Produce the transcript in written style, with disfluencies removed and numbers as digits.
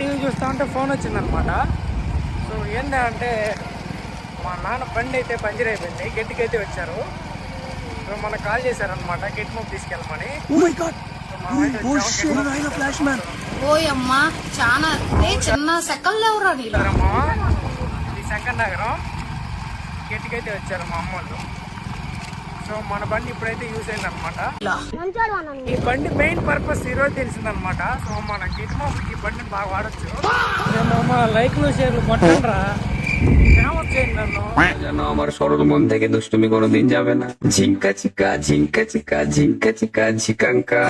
TV చూస్తూ ఉంటే phone వచ్చిందనమాట. సో ఏంటంటే మా నాన్న బండి అయితే పంచర్ అయిపోయింది, గట్టికైతే వచ్చారు. సో మనకు కాల్ చేశారనమాట గట్టి మూవ్ తీసుకెళ్ళమని. ఓయమ్మా చాలా చిన్న సెకండ్ ఎవరా ఈ సెకండ్ నగరం గట్టికైతే వచ్చారు మా అమ్మోళ్ళు. సో మన బండి ఇప్పుడైతే యూజ్ అయింది అనమాట. ఈ బండి మెయిన్ పర్పస్ ఈరోజు తెలిసిందనమాట. సో మన గట్టి మూవ్ ఈ బండిని బాగా వాడచ్చు. లైక్లు షేర్లు కొట్టండ్రా, ফেমাস చేయండి నన్ను. যেন আমার সরল মন থেকে দুষ্টুমি কোনোদিন যাবে না। ঝিঙ্কা চিকা ঝিঙ্কা চিকা ঝিঙ্কা চিকা ঝিকাঙ্কা।